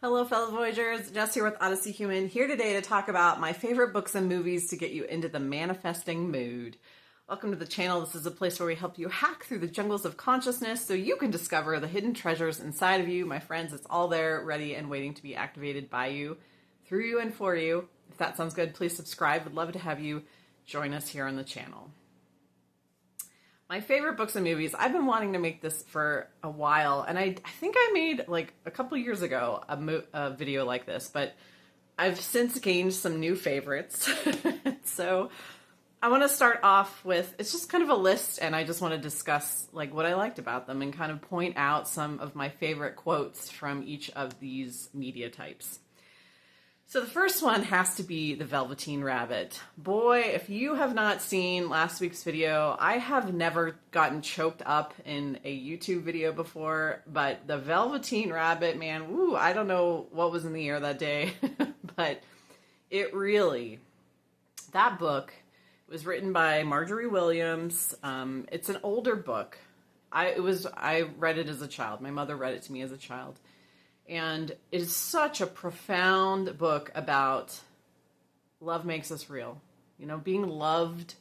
Hello, fellow Voyagers. Jess here with Odyssey Human, here today to talk about my favorite books and movies to get you into the manifesting mood. Welcome to the channel. This is a place where we help you hack through the jungles of consciousness so you can discover the hidden treasures inside of you. My friends, it's all there, ready and waiting to be activated by you, through you, and for you. If that sounds good, please subscribe. Would love to have you join us here on the channel. My favorite books and movies, I've been wanting to make this for a while, and I think I made like a couple years ago a video like this, but I've since gained some new favorites. So I want to start off with, it's just kind of a list, and I just want to discuss like what I liked about them and kind of point out some of my favorite quotes from each of these media types. So the first one has to be the Velveteen Rabbit. Boy, if you have not seen last week's video, I have never gotten choked up in a YouTube video before, but the Velveteen Rabbit, man, woo, I don't know what was in the air that day, but it really, that book was written by Marjorie Williams. It's an older book. I read it as a child. My mother read it to me as a child. And it is such a profound book about love makes us real. You know, being loved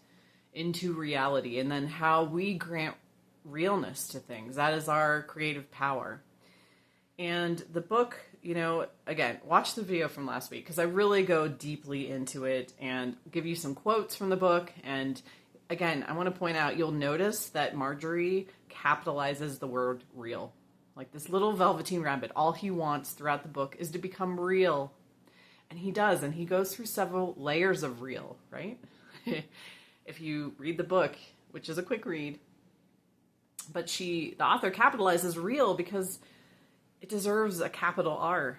into reality, and then how we grant realness to things. That is our creative power. And the book, you know, again, watch the video from last week because I really go deeply into it and give you some quotes from the book. And again, I want to point out, you'll notice that Marjorie capitalizes the word real. Like this little Velveteen Rabbit, all he wants throughout the book is to become real. And he does, and he goes through several layers of real, right? If you read the book, which is a quick read, but the author capitalizes real because it deserves a capital R.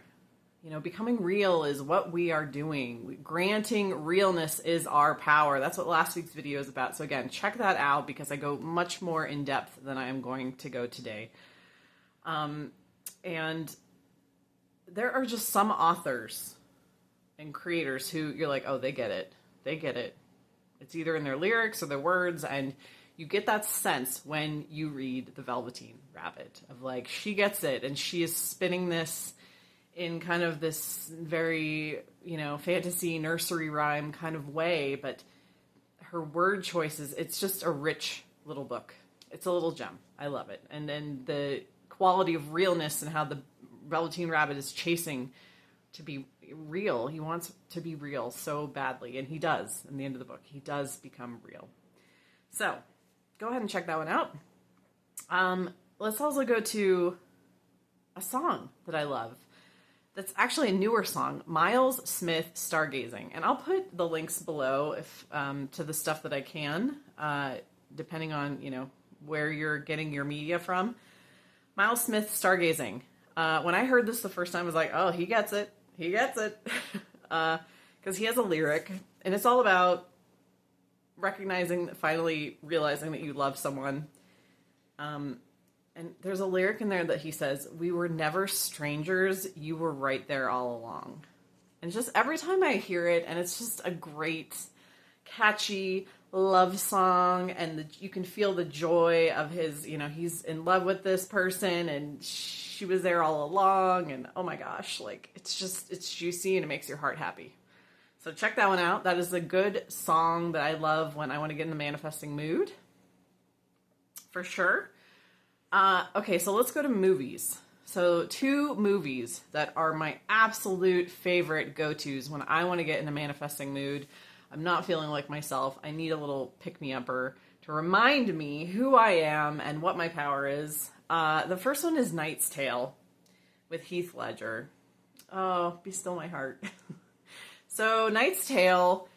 You know, becoming real is what we are doing. Granting realness is our power. That's what last week's video is about. So again, check that out because I go much more in depth than I am going to go today. And there are just some authors and creators who you're like, oh, they get it. They get it. It's either in their lyrics or their words. And you get that sense when you read The Velveteen Rabbit of like, she gets it. And she is spinning this in kind of this very, you know, fantasy nursery rhyme kind of way. But her word choices, it's just a rich little book. It's a little gem. I love it. And then the quality of realness and how the Velveteen Rabbit is chasing to be real. He wants to be real so badly, and he does. In the end of the book, he does become real. So go ahead and check that one out. Let's also go to a song that I love. That's actually a newer song, Miles Smith, Stargazing. And I'll put the links below if to the stuff that I can, depending on, you know, where you're getting your media from. Miles Smith, Stargazing. When I heard this the first time, I was like, oh, he gets it. He gets it. Because he has a lyric, and it's all about finally realizing that you love someone. And there's a lyric in there that he says, we were never strangers, you were right there all along. And just every time I hear it, and it's just a great, catchy love song, and you can feel the joy of his, you know, he's in love with this person and she was there all along, and oh my gosh, like it's juicy and it makes your heart happy. So check that one out. That is a good song that I love when I want to get in the manifesting mood, for sure. Okay, so let's go to movies. So 2 movies that are my absolute favorite go-tos when I want to get in a manifesting mood. I'm not feeling like myself. I need a little pick-me-upper to remind me who I am and what my power is. The first one is Knight's Tale with Heath Ledger. Oh, be still my heart. So Knight's Tale,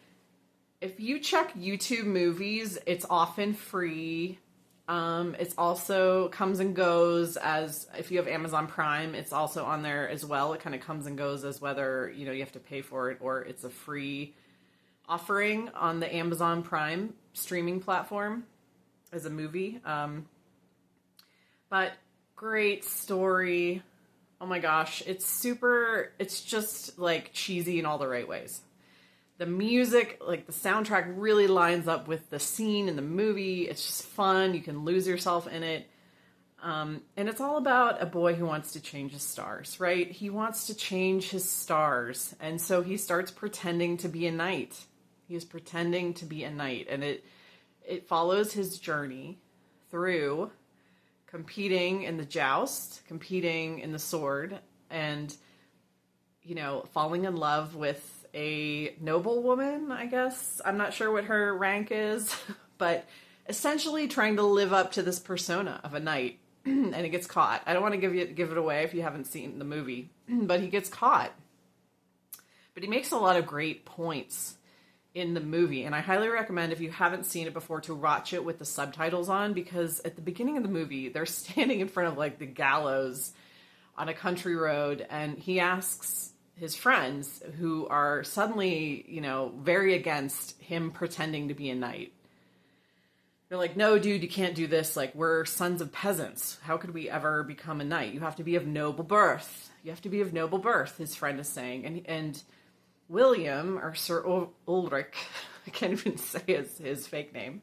if you check YouTube movies, it's often free. It's also comes and goes as, if you have Amazon Prime, it's also on there as well. It kind of comes and goes as whether, you know, you have to pay for it or it's a free offering on the Amazon Prime streaming platform as a movie. But great story. Oh my gosh. It's just like cheesy in all the right ways. The music, like the soundtrack really lines up with the scene in the movie. It's just fun. You can lose yourself in it. And it's all about a boy who wants to change his stars, right? He wants to change his stars. And so he starts pretending to be a knight. He is pretending to be a knight. And it follows his journey through competing in the joust, competing in the sword, and, falling in love with a noble woman, I guess. I'm not sure what her rank is, but essentially trying to live up to this persona of a knight. And he gets caught. I don't want to give it away if you haven't seen the movie, but he gets caught. But he makes a lot of great points in the movie, and I highly recommend, if you haven't seen it before, to watch it with the subtitles on, because at the beginning of the movie, they're standing in front of like the gallows on a country road, and he asks his friends, who are suddenly, very against him pretending to be a knight. They're like, no, dude, you can't do this. Like, we're sons of peasants. How could we ever become a knight? You have to be of noble birth. You have to be of noble birth, his friend is saying. And William, or Sir Ulrich, I can't even say his fake name.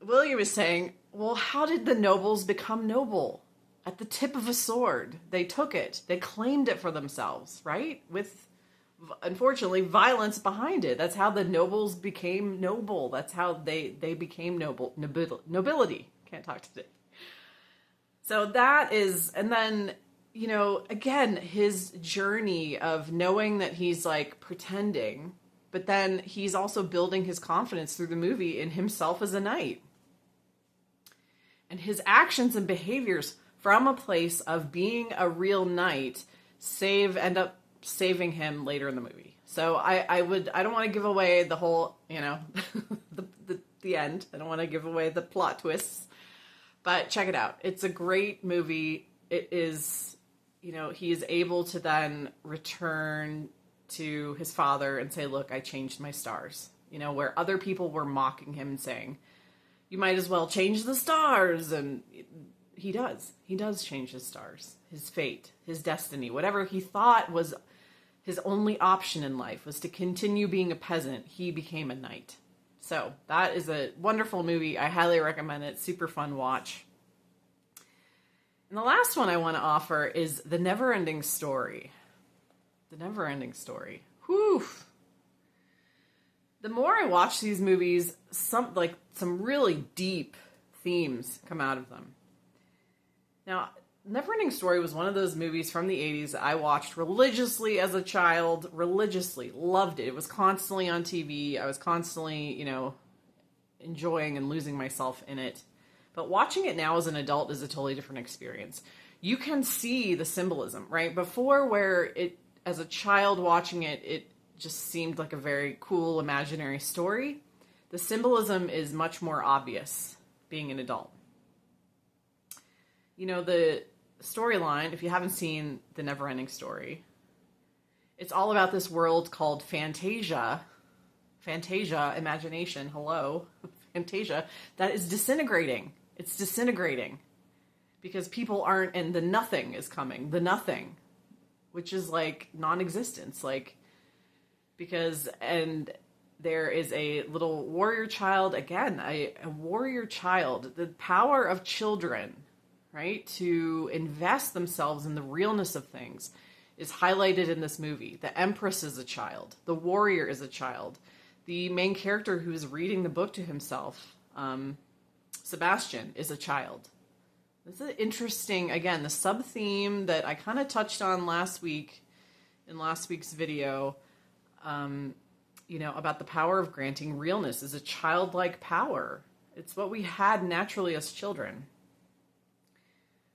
William is saying, well, how did the nobles become noble? At the tip of a sword. They took it. They claimed it for themselves, right? With, unfortunately, violence behind it. That's how the nobles became noble. That's how they became nobility. Can't talk today. So that is, and then, again, his journey of knowing that he's like pretending, but then he's also building his confidence through the movie in himself as a knight. And his actions and behaviors from a place of being a real knight end up saving him later in the movie. So I don't want to give away the whole, the end. I don't want to give away the plot twists, but check it out. It's a great movie. It is, he is able to then return to his father and say, look, I changed my stars, where other people were mocking him and saying, you might as well change the stars. And he does change his stars, his fate, his destiny, whatever he thought was his only option in life was to continue being a peasant. He became a knight. So that is a wonderful movie. I highly recommend it. Super fun watch. And the last one I want to offer is The Neverending Story. The Neverending Story. Whew. The more I watch these movies, some really deep themes come out of them. Now, Neverending Story was one of those movies from the 80s that I watched religiously as a child. Religiously. Loved it. It was constantly on TV. I was constantly, enjoying and losing myself in it. But watching it now as an adult is a totally different experience. You can see the symbolism, right? Before, where as a child watching it, it just seemed like a very cool imaginary story. The symbolism is much more obvious being an adult. The storyline, if you haven't seen The Neverending Story, it's all about this world called Fantasia, imagination, hello, Fantasia, that is disintegrating. It's disintegrating because people aren't, and the nothing is coming, the nothing, which is like non-existence, and there is a little warrior child, again, a warrior child, the power of children, right, to invest themselves in the realness of things is highlighted in this movie. The Empress is a child. The warrior is a child. The main character who is reading the book to himself, Sebastian, is a child. This is interesting, again, the sub-theme that I kind of touched on last week, in last week's video, about the power of granting realness is a childlike power. It's what we had naturally as children.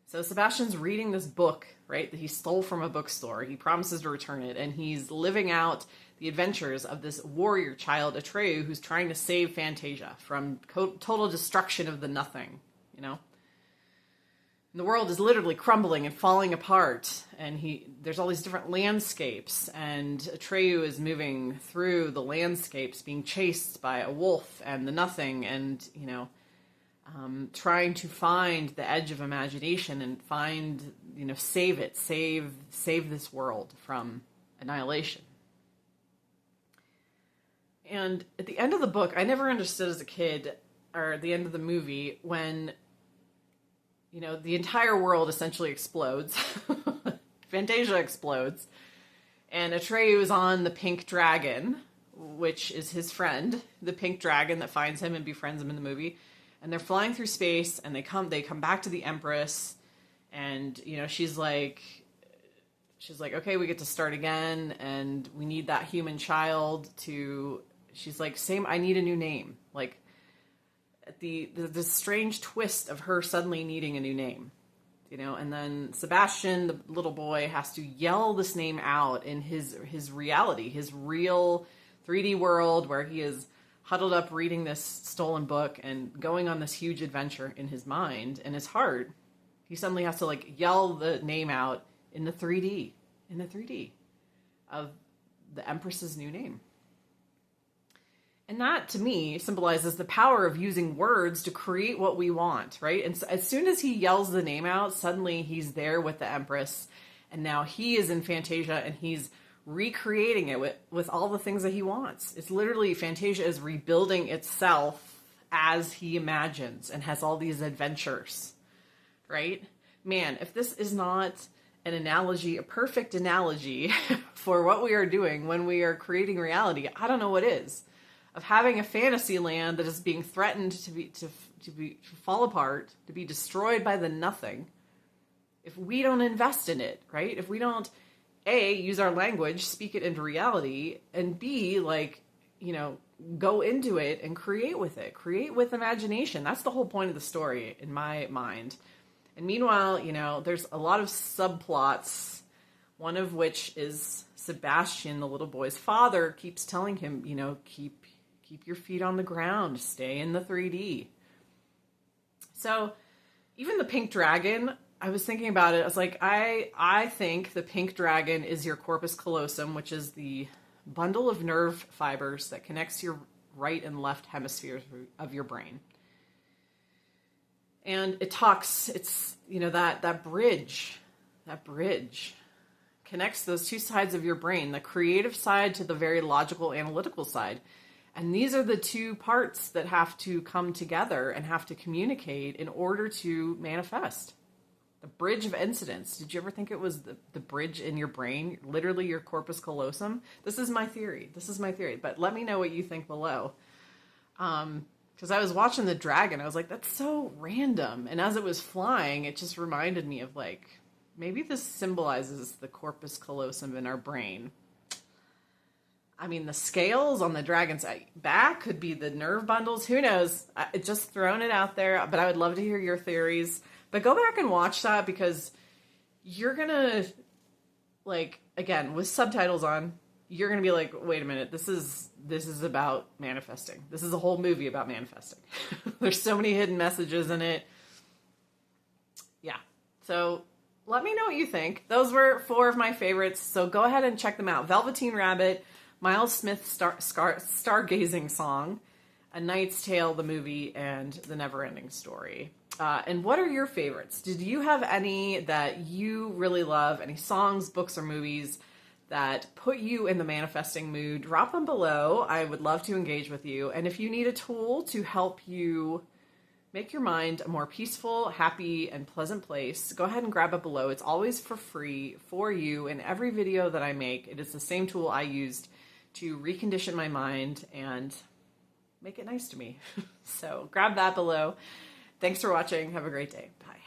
So Sebastian's reading this book, right, that he stole from a bookstore. He promises to return it, and he's living out the adventures of this warrior child, Atreyu, who's trying to save Fantasia from total destruction of the nothing, And the world is literally crumbling and falling apart, and there's all these different landscapes, and Atreyu is moving through the landscapes, being chased by a wolf and the nothing, and, trying to find the edge of imagination and find, save this world from annihilation. And at the end of the book, I never understood as a kid, or at the end of the movie, when the entire world essentially explodes. Fantasia explodes. And Atreyu is on the pink dragon, which is his friend, the pink dragon that finds him and befriends him in the movie. And they're flying through space, and they come back to the Empress, and she's like, okay, we get to start again, and we need that human child to. She's like, I need a new name. Like, the strange twist of her suddenly needing a new name, and then Sebastian, the little boy, has to yell this name out in his reality, his real 3D world, where he is huddled up reading this stolen book and going on this huge adventure in his mind and his heart. He suddenly has to like yell the name out in the 3D of the Empress's new name. And that, to me, symbolizes the power of using words to create what we want, right? And so as soon as he yells the name out, suddenly he's there with the Empress, and now he is in Fantasia, and he's recreating it with all the things that he wants. It's literally, Fantasia is rebuilding itself as he imagines and has all these adventures, right? Man, if this is not an analogy, a perfect analogy for what we are doing when we are creating reality, I don't know what is. Of having a fantasy land that is being threatened to fall apart, to be destroyed by the nothing, if we don't invest in it, right? If we don't, A, use our language, speak it into reality, and B, go into it and create with it. Create with imagination. That's the whole point of the story in my mind. And meanwhile, there's a lot of subplots, one of which is Sebastian, the little boy's father, keeps telling him, keep your feet on the ground, stay in the 3D. So even the pink dragon, I was thinking about it. I was like, I think the pink dragon is your corpus callosum, which is the bundle of nerve fibers that connects your right and left hemispheres of your brain. And it's, that bridge connects those two sides of your brain, the creative side to the very logical, analytical side. And these are the two parts that have to come together and have to communicate in order to manifest. The bridge of incidents. Did you ever think it was the bridge in your brain? Literally your corpus callosum? This is my theory. But let me know what you think below. Because I was watching the dragon. I was like, that's so random. And as it was flying, it just reminded me of maybe this symbolizes the corpus callosum in our brain. I mean, the scales on the dragon's back could be the nerve bundles. Who knows? Just throwing it out there. But I would love to hear your theories. But go back and watch that, because you're going to, again, with subtitles on, you're going to be like, wait a minute, this is about manifesting. This is a whole movie about manifesting. There's so many hidden messages in it. Yeah. So let me know what you think. Those were 4 of my favorites. So go ahead and check them out. Velveteen Rabbit, Miles Smith's Stargazing Song, A Knight's Tale, the movie, and The Neverending Story. And what are your favorites? Did you have any that you really love? Any songs, books, or movies that put you in the manifesting mood? Drop them below. I would love to engage with you. And if you need a tool to help you make your mind a more peaceful, happy, and pleasant place, go ahead and grab it below. It's always for free for you. In every video that I make, it is the same tool I used to recondition my mind and make it nice to me. So grab that below. Thanks for watching. Have a great day. Bye.